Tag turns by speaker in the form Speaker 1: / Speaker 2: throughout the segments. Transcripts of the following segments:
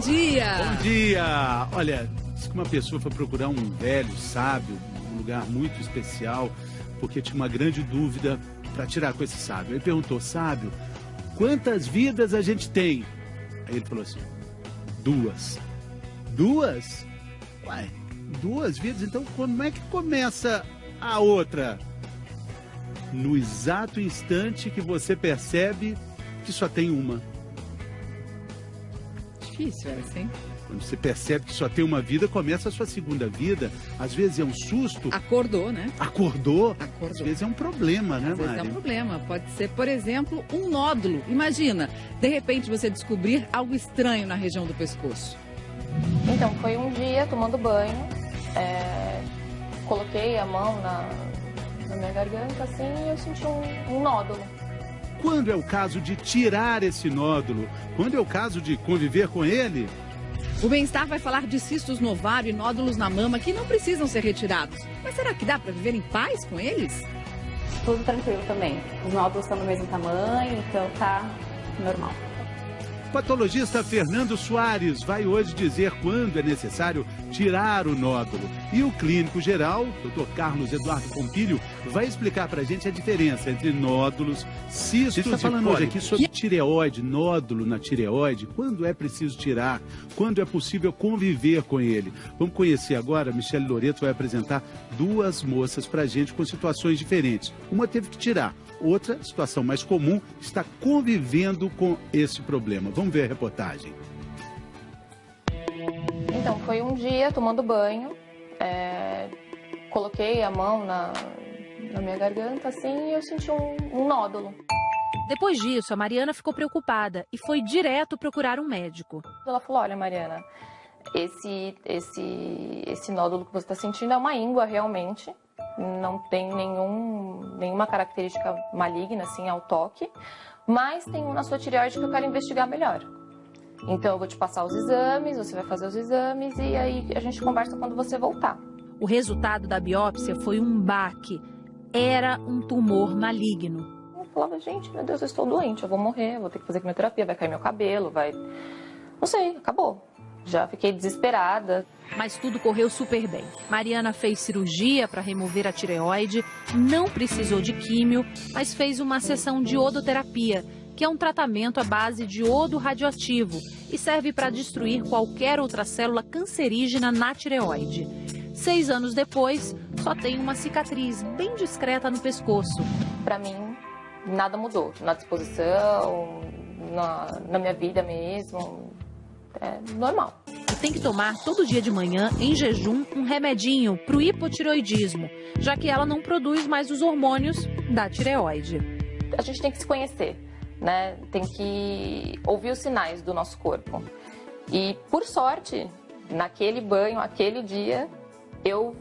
Speaker 1: dia!
Speaker 2: Bom dia! Olha, diz que uma pessoa foi procurar um velho sábio, um lugar muito especial, porque tinha uma grande dúvida para tirar com esse sábio. Ele perguntou, sábio, quantas vidas a gente tem? Aí ele falou assim, 2. 2? Uai, 2 vidas? Então como é que começa a outra? No exato instante que você percebe que só tem uma.
Speaker 1: Difícil essa, hein?
Speaker 2: Quando você percebe que só tem uma vida, começa a sua segunda vida. Às vezes é um susto.
Speaker 1: Acordou, né?
Speaker 2: Acordou?
Speaker 1: Acordou.
Speaker 2: Às vezes é um problema, né,
Speaker 1: Às vezes
Speaker 2: Mari?
Speaker 1: é um problema. Pode ser, por exemplo, um nódulo. Imagina, de repente você descobrir algo estranho na região do pescoço.
Speaker 3: Então, foi um dia tomando banho, coloquei a mão na minha garganta, assim, e eu senti um nódulo.
Speaker 2: Quando é o caso de tirar esse nódulo? Quando é o caso de conviver com ele?
Speaker 1: O Bem-Estar vai falar de cistos no ovário e nódulos na mama que não precisam ser retirados. Mas será que dá para viver em paz com eles?
Speaker 3: Tudo tranquilo também. Os nódulos estão do mesmo tamanho, então tá normal.
Speaker 2: O patologista Fernando Soares vai hoje dizer quando é necessário tirar o nódulo. E o clínico geral, Dr. Carlos Eduardo Pompilho, vai explicar pra gente a diferença entre nódulos, cistos e cólicos. Falando hoje aqui sobre tireoide, nódulo na tireoide, quando é preciso tirar, quando é possível conviver com ele. Vamos conhecer agora, Michele Loreto vai apresentar 2 moças pra gente com situações diferentes. Uma teve que tirar. Outra, situação mais comum, está convivendo com esse problema. Vamos ver a reportagem.
Speaker 3: Então, foi um dia tomando banho, coloquei a mão na minha garganta, assim, e eu senti um nódulo.
Speaker 4: Depois disso, a Mariana ficou preocupada e foi direto procurar um médico.
Speaker 3: Ela falou, olha, Mariana, esse nódulo que você está sentindo é uma íngua realmente. Não tem nenhuma característica maligna, assim, ao toque, mas tem um na sua tireoide que eu quero investigar melhor. Então eu vou te passar os exames, você vai fazer os exames e aí a gente conversa quando você voltar.
Speaker 4: O resultado da biópsia foi um baque. Era um tumor maligno.
Speaker 3: Eu falava, gente, meu Deus, eu estou doente, eu vou morrer, vou ter que fazer quimioterapia, vai cair meu cabelo, vai... Não sei, acabou. Já fiquei desesperada.
Speaker 4: Mas tudo correu super bem. Mariana fez cirurgia para remover a tireoide, não precisou de químio, mas fez uma sessão de iodoterapia, que é um tratamento à base de iodo radioativo e serve para destruir qualquer outra célula cancerígena na tireoide. 6 anos depois, só tem uma cicatriz bem discreta no pescoço.
Speaker 3: Para mim, nada mudou. Na disposição, na minha vida mesmo. É normal.
Speaker 4: E tem que tomar todo dia de manhã, em jejum, um remedinho para o hipotireoidismo, já que ela não produz mais os hormônios da tireoide.
Speaker 3: A gente tem que se conhecer, né? Tem que ouvir os sinais do nosso corpo. E, por sorte, naquele banho, aquele dia, eu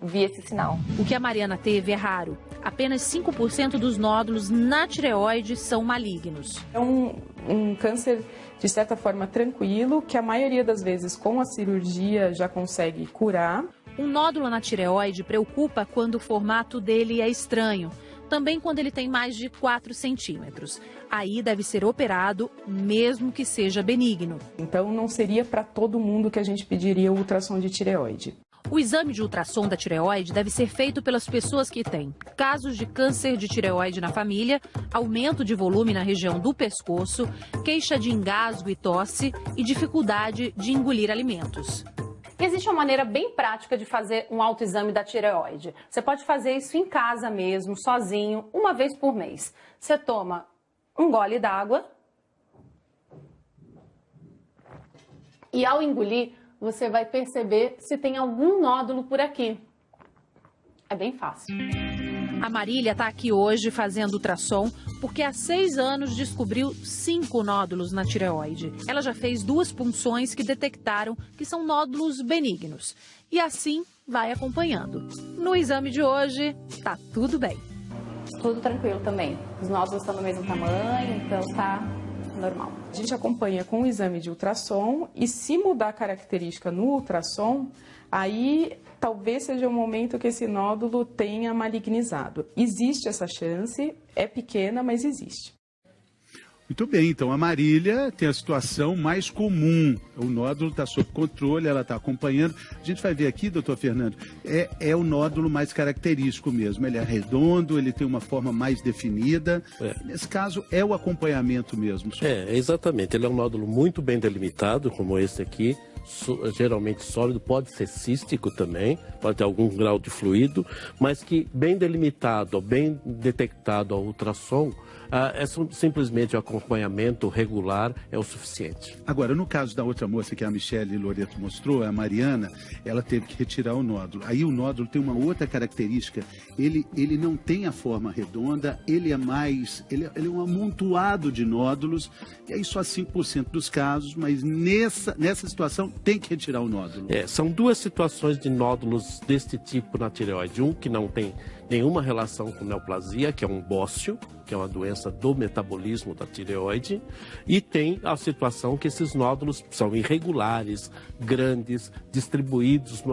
Speaker 3: vi esse sinal.
Speaker 4: O que a Mariana teve é raro. Apenas 5% dos nódulos na tireoide são malignos.
Speaker 5: É um câncer, de certa forma, tranquilo, que a maioria das vezes com a cirurgia já consegue curar.
Speaker 4: Um nódulo na tireoide preocupa quando o formato dele é estranho. Também quando ele tem mais de 4 centímetros. Aí deve ser operado, mesmo que seja benigno.
Speaker 5: Então não seria para todo mundo que a gente pediria o ultrassom de tireoide.
Speaker 4: O exame de ultrassom da tireoide deve ser feito pelas pessoas que têm casos de câncer de tireoide na família, aumento de volume na região do pescoço, queixa de engasgo e tosse e dificuldade de engolir alimentos.
Speaker 6: Existe uma maneira bem prática de fazer um autoexame da tireoide. Você pode fazer isso em casa mesmo, sozinho, uma vez por mês. Você toma um gole d'água e ao engolir, você vai perceber se tem algum nódulo por aqui. É bem fácil.
Speaker 4: A Marília está aqui hoje fazendo ultrassom porque há 6 anos descobriu 5 nódulos na tireoide. Ela já fez 2 punções que detectaram que são nódulos benignos. E assim vai acompanhando. No exame de hoje, tá tudo bem.
Speaker 3: Tudo tranquilo também. Os nódulos estão do mesmo tamanho, então tá normal.
Speaker 5: A gente acompanha com o exame de ultrassom e se mudar a característica no ultrassom, aí talvez seja o momento que esse nódulo tenha malignizado. Existe essa chance, é pequena, mas existe.
Speaker 2: Muito bem, então a Marília tem a situação mais comum. O nódulo está sob controle, ela está acompanhando. A gente vai ver aqui, doutor Fernando, é o nódulo mais característico mesmo. Ele é redondo, ele tem uma forma mais definida. Nesse caso, é o acompanhamento mesmo.
Speaker 7: Exatamente. Ele é um nódulo muito bem delimitado, como esse aqui. Geralmente sólido, pode ser cístico também, pode ter algum grau de fluido, mas que bem delimitado, bem detectado ao ultrassom, simplesmente o acompanhamento regular é o suficiente.
Speaker 2: Agora, no caso da outra moça que a Michele Loreto mostrou, a Mariana, ela teve que retirar o nódulo. Aí o nódulo tem uma outra característica, ele não tem a forma redonda, ele é um amontoado de nódulos, e aí só 5% dos casos, mas nessa situação tem que retirar o nódulo.
Speaker 7: São duas situações de nódulos deste tipo na tireoide. Um que não tem nenhuma relação com neoplasia, que é um bócio, que é uma doença do metabolismo da tireoide, e tem a situação que esses nódulos são irregulares, grandes, distribuídos,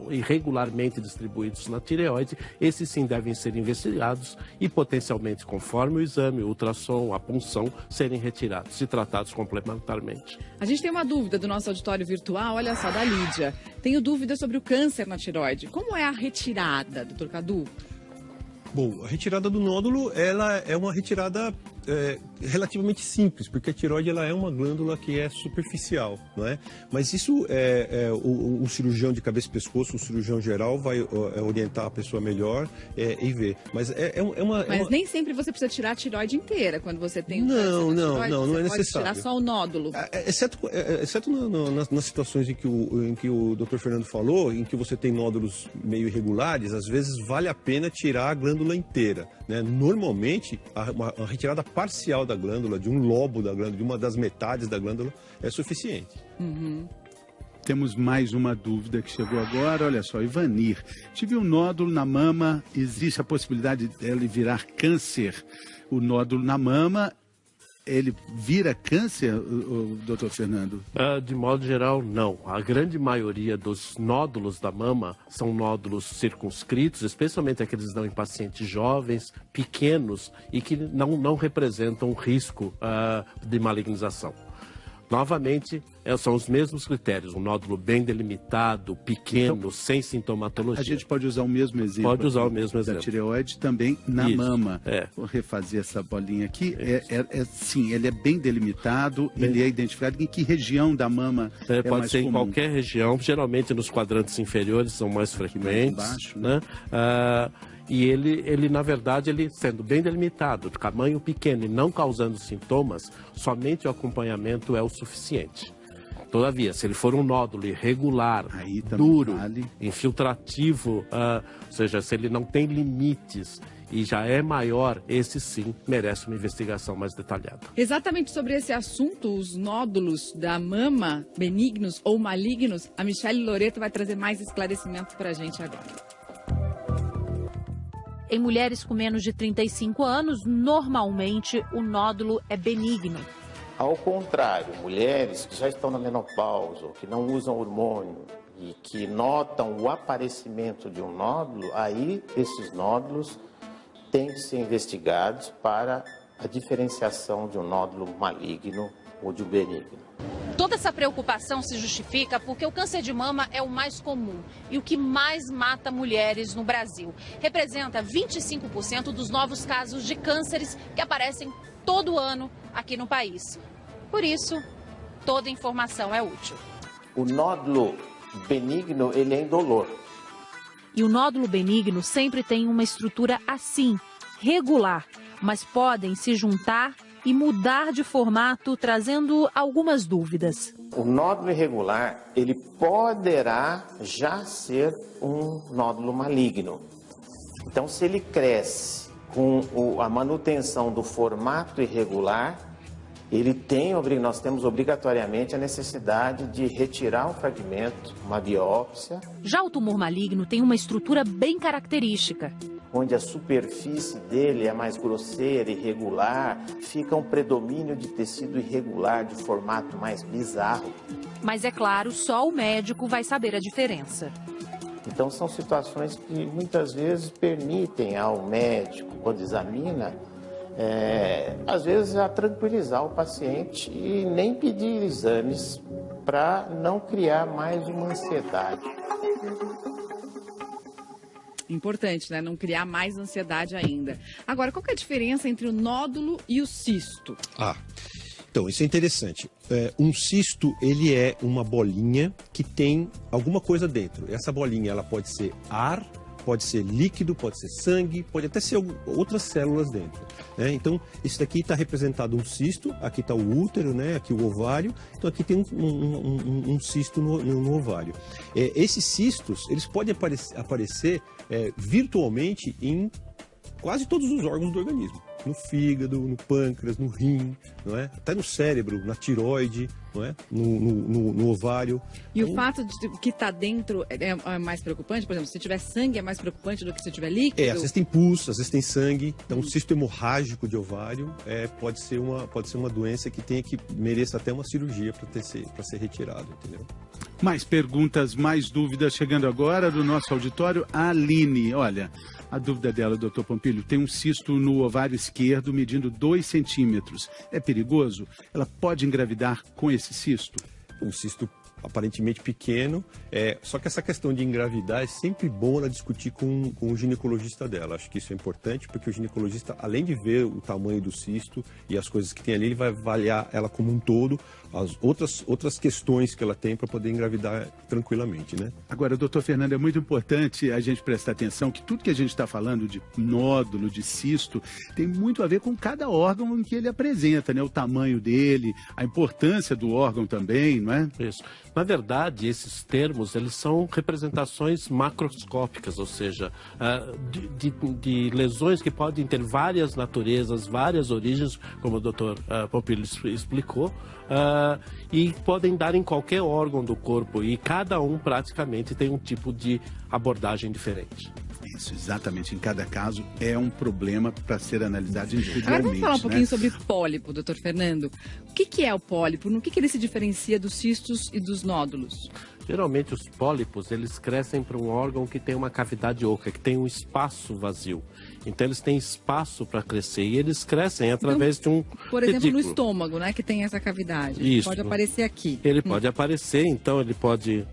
Speaker 7: irregularmente distribuídos na tireoide. Esses sim devem ser investigados e potencialmente, conforme o exame, o ultrassom, a punção, serem retirados e tratados complementarmente.
Speaker 1: A gente tem uma dúvida do nosso auditório virtual, olha só, da Lídia. Tenho dúvida sobre o câncer na tireoide. Como é a retirada, doutor Cadu?
Speaker 8: Bom, a retirada do nódulo, ela é uma retirada relativamente simples, porque a tireoide ela é uma glândula que é superficial, não é? Mas isso um cirurgião de cabeça e pescoço, um cirurgião geral vai orientar a pessoa melhor e ver. Mas
Speaker 1: Mas nem sempre você precisa tirar a tireoide inteira quando você tem
Speaker 8: não é necessário.
Speaker 1: Pode tirar só o nódulo.
Speaker 8: Exceto nas situações em que o Dr. Fernando falou, em que você tem nódulos meio irregulares, às vezes vale a pena tirar a glândula inteira, né? Normalmente, a retirada parcial da glândula, de um lobo da glândula, de uma das metades da glândula, é suficiente.
Speaker 2: Temos mais uma dúvida que chegou agora, olha só, Ivanir. Tive um nódulo na mama, existe a possibilidade dele virar câncer? O nódulo na mama, ele vira câncer, doutor Fernando?
Speaker 7: De modo geral, não. A grande maioria dos nódulos da mama são nódulos circunscritos, especialmente aqueles que dão em pacientes jovens, pequenos e que não representam risco de malignização. Novamente, são os mesmos critérios, um nódulo bem delimitado, pequeno, então, sem sintomatologia.
Speaker 2: A gente pode usar o mesmo exemplo.
Speaker 7: Pode usar o mesmo exemplo.
Speaker 2: Da tireoide também na mama. Vou refazer essa bolinha aqui. Sim, ele é bem delimitado, ele é identificado em que região da mama
Speaker 7: pode
Speaker 2: mais
Speaker 7: ser
Speaker 2: comum?
Speaker 7: Em qualquer região, geralmente nos quadrantes inferiores são mais frequentes.
Speaker 2: Mais embaixo,
Speaker 7: né? E ele, na verdade, ele sendo bem delimitado, de tamanho pequeno e não causando sintomas, somente o acompanhamento é o suficiente. Todavia, se ele for um nódulo irregular, duro, infiltrativo, ou seja, se ele não tem limites e já é maior, esse sim merece uma investigação mais detalhada.
Speaker 1: Exatamente sobre esse assunto, os nódulos da mama, benignos ou malignos, a Michele Loreto vai trazer mais esclarecimento para a gente agora.
Speaker 4: Em mulheres com menos de 35 anos, normalmente o nódulo é benigno.
Speaker 9: Ao contrário, mulheres que já estão na menopausa, ou que não usam hormônio e que notam o aparecimento de um nódulo, aí esses nódulos têm que ser investigados para a diferenciação de um nódulo maligno ou de um benigno.
Speaker 10: Toda essa preocupação se justifica porque o câncer de mama é o mais comum e o que mais mata mulheres no Brasil. Representa 25% dos novos casos de cânceres que aparecem todo ano aqui no país. Por isso, toda informação é útil.
Speaker 9: O nódulo benigno, ele é indolor.
Speaker 4: E o nódulo benigno sempre tem uma estrutura assim, regular, mas podem se juntar e mudar de formato, trazendo algumas dúvidas.
Speaker 9: O nódulo irregular, ele poderá já ser um nódulo maligno. Então, se ele cresce com a manutenção do formato irregular, nós temos obrigatoriamente a necessidade de retirar um fragmento, uma biópsia.
Speaker 4: Já o tumor maligno tem uma estrutura bem característica.
Speaker 9: Onde a superfície dele é mais grosseira, irregular, fica um predomínio de tecido irregular, de formato mais bizarro.
Speaker 4: Mas é claro, só o médico vai saber a diferença.
Speaker 9: Então são situações que muitas vezes permitem ao médico, quando examina, às vezes, a tranquilizar o paciente e nem pedir exames para não criar mais uma ansiedade.
Speaker 1: Importante, né? Não criar mais ansiedade ainda. Agora, qual que é a diferença entre o nódulo e o cisto?
Speaker 8: Então, isso é interessante. Um cisto, ele é uma bolinha que tem alguma coisa dentro. Essa bolinha, ela pode ser ar, pode ser líquido, pode ser sangue, pode até ser outras células dentro, né? Então, isso daqui está representado um cisto, aqui está o útero, né? Aqui o ovário, então aqui tem um cisto no ovário. Esses cistos, eles podem aparecer virtualmente em quase todos os órgãos do organismo. No fígado, no pâncreas, no rim, não é? Até no cérebro, na tireoide, não é? No ovário.
Speaker 1: E o fato de que está dentro é mais preocupante? Por exemplo, se tiver sangue é mais preocupante do que se tiver líquido?
Speaker 8: Às vezes tem pus, às vezes tem sangue. Então, o cisto hemorrágico de ovário pode ser uma doença que mereça até uma cirurgia para ser retirado, entendeu?
Speaker 2: Mais perguntas, mais dúvidas chegando agora do nosso auditório. A Aline, olha, a dúvida dela, doutor Pompilho, tem um cisto no ovário esquerdo medindo 2 centímetros. É perigoso? Ela pode engravidar com esse cisto?
Speaker 8: Um cisto aparentemente pequeno, só que essa questão de engravidar é sempre bom ela discutir com o ginecologista dela. Acho que isso é importante, porque o ginecologista, além de ver o tamanho do cisto e as coisas que tem ali, ele vai avaliar ela como um todo, as outras questões que ela tem para poder engravidar tranquilamente, né?
Speaker 2: Agora, doutor Fernando, é muito importante a gente prestar atenção que tudo que a gente está falando de nódulo, de cisto, tem muito a ver com cada órgão em que ele apresenta, né? O tamanho dele, a importância do órgão também, não é?
Speaker 7: Isso. Na verdade, esses termos, eles são representações macroscópicas, ou seja, de lesões que podem ter várias naturezas, várias origens, como o doutor Pompilho explicou, e podem dar em qualquer órgão do corpo, e cada um praticamente tem um tipo de abordagem diferente.
Speaker 2: Isso, exatamente. Em cada caso é um problema para ser analisado individualmente.
Speaker 1: Agora vamos falar um pouquinho,
Speaker 2: né,
Speaker 1: sobre pólipo, doutor Fernando. O que é o pólipo? No que ele se diferencia dos cistos e dos nódulos?
Speaker 7: Geralmente os pólipos, eles crescem para um órgão que tem uma cavidade oca, que tem um espaço vazio. Então eles têm espaço para crescer e eles crescem através de um
Speaker 1: Por exemplo,
Speaker 7: pedículo.
Speaker 1: no estômago, né, que tem essa cavidade.
Speaker 7: Isso.
Speaker 1: Pode aparecer aqui.
Speaker 7: Ele pode aparecer, então ele pode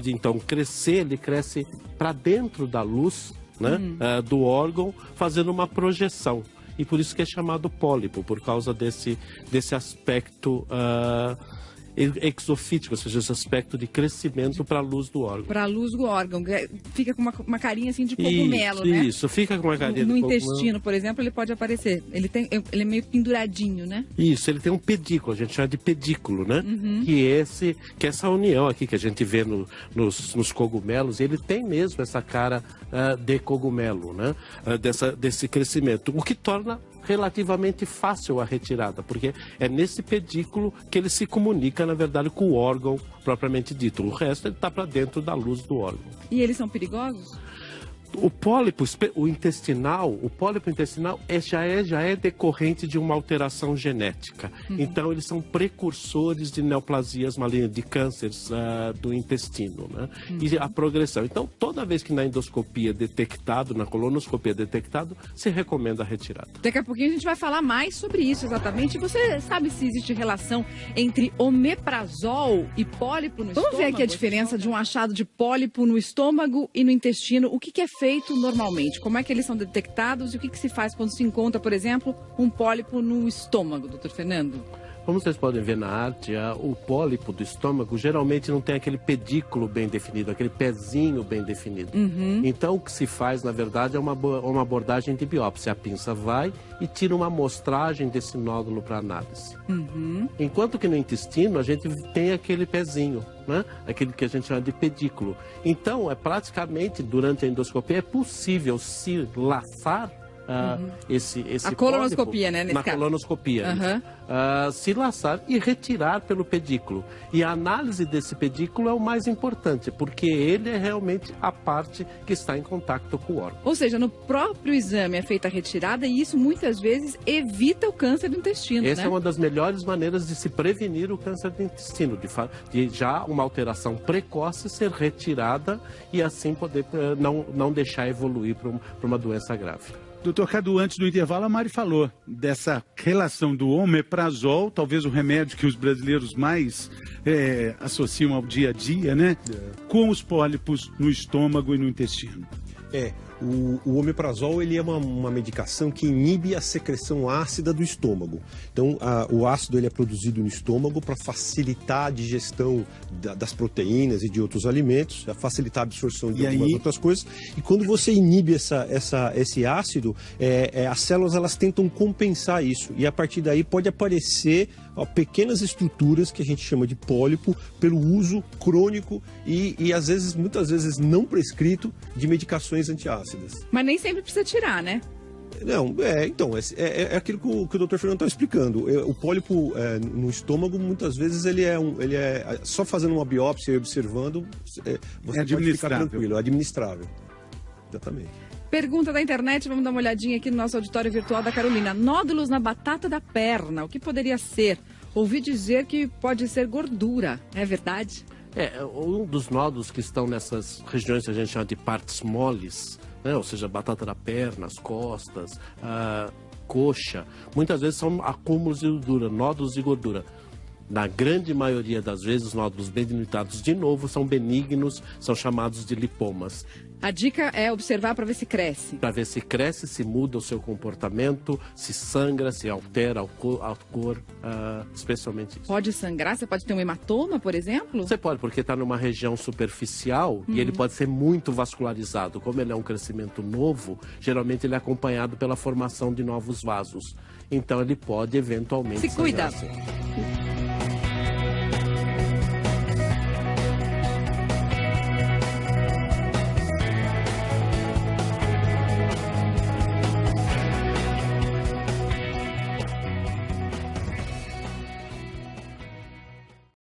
Speaker 7: então crescer, ele cresce para dentro da luz, né, do órgão, fazendo uma projeção. E por isso que é chamado pólipo, por causa desse aspecto exofítico, ou seja, esse aspecto de crescimento para a luz do órgão.
Speaker 1: Para a luz do órgão, fica com uma carinha assim de cogumelo,
Speaker 7: isso,
Speaker 1: né?
Speaker 7: Isso, fica com uma carinha
Speaker 1: no
Speaker 7: de
Speaker 1: intestino,
Speaker 7: cogumelo.
Speaker 1: por exemplo, ele pode aparecer. Ele é meio penduradinho, né?
Speaker 7: Isso, ele tem um pedículo, a gente chama de pedículo, né? Que é essa união aqui que a gente vê nos cogumelos, ele tem mesmo essa cara de cogumelo, né? Desse crescimento, o que torna relativamente fácil a retirada, porque é nesse pedículo que ele se comunica, na verdade, com o órgão propriamente dito. O resto, ele está para dentro da luz do órgão.
Speaker 1: E eles são perigosos?
Speaker 7: O pólipo intestinal já é decorrente de uma alteração genética. Então, eles são precursores de neoplasias malignas, de cânceres do intestino, né? E a progressão. Então, toda vez que na endoscopia detectado, na colonoscopia detectado, se recomenda a retirada.
Speaker 1: Daqui a pouquinho a gente vai falar mais sobre isso exatamente. Você sabe se existe relação entre omeprazol e pólipo no estômago? Vamos ver aqui a diferença de um achado de pólipo no estômago e no intestino. O que é feito normalmente? Como é que eles são detectados e o que se faz quando se encontra, por exemplo, um pólipo no estômago, doutor Fernando?
Speaker 7: Como vocês podem ver na arte, o pólipo do estômago geralmente não tem aquele pedículo bem definido, aquele pezinho bem definido. Então, o que se faz, na verdade, é uma abordagem de biópsia. A pinça vai e tira uma amostragem desse nódulo para análise. Enquanto que no intestino, a gente tem aquele pezinho, né? Aquele que a gente chama de pedículo. Então, praticamente, durante a endoscopia, é possível se laçar esse
Speaker 1: a colonoscopia, né?
Speaker 7: Na colonoscopia. Se laçar e retirar pelo pedículo. E a análise desse pedículo é o mais importante, porque ele é realmente a parte que está em contato com o órgão.
Speaker 1: Ou seja, no próprio exame é feita a retirada e isso muitas vezes evita o câncer do intestino,
Speaker 7: Essa
Speaker 1: né?
Speaker 7: é uma das melhores maneiras de se prevenir o câncer do intestino, de já uma alteração precoce ser retirada e assim poder não deixar evoluir para uma doença grave.
Speaker 2: Doutor Cadu, antes do intervalo, a Mari falou dessa relação do omeprazol, talvez o remédio que os brasileiros mais associam ao dia a dia, né? Com os pólipos no estômago e no intestino.
Speaker 8: O omeprazol ele é uma medicação que inibe a secreção ácida do estômago. Então, o ácido ele é produzido no estômago para facilitar a digestão das proteínas e de outros alimentos, facilitar a absorção de algumas outras coisas. E quando você inibe esse ácido, as células elas tentam compensar isso. E a partir daí pode aparecer pequenas estruturas que a gente chama de pólipo pelo uso crônico e muitas vezes não prescrito de medicações antiácidas.
Speaker 1: Mas nem sempre precisa tirar, né?
Speaker 8: Não, é aquilo que o Dr. Fernando está explicando. O pólipo no estômago, muitas vezes, ele é só fazendo uma biópsia e observando, você pode ficar tranquilo, é administrável. Exatamente.
Speaker 1: Pergunta da internet, vamos dar uma olhadinha aqui no nosso auditório virtual da Carolina. Nódulos na batata da perna, o que poderia ser? Ouvi dizer que pode ser gordura, é verdade?
Speaker 7: Um dos nódulos que estão nessas regiões que a gente chama de partes moles, né? Ou seja, batata da perna, as costas, coxa, muitas vezes são acúmulos de gordura, nódulos de gordura. Na grande maioria das vezes, os nódulos bem delimitados, de novo, são benignos, são chamados de lipomas.
Speaker 1: A dica é observar para ver se cresce.
Speaker 7: Para ver se cresce, se muda o seu comportamento, se sangra, se altera a cor, especialmente isso.
Speaker 1: Pode sangrar? Você pode ter um hematoma, por exemplo?
Speaker 7: Você pode, porque está numa região superficial e ele pode ser muito vascularizado. Como ele é um crescimento novo, geralmente ele é acompanhado pela formação de novos vasos. Então ele pode eventualmente
Speaker 1: se cuida.
Speaker 7: Assim.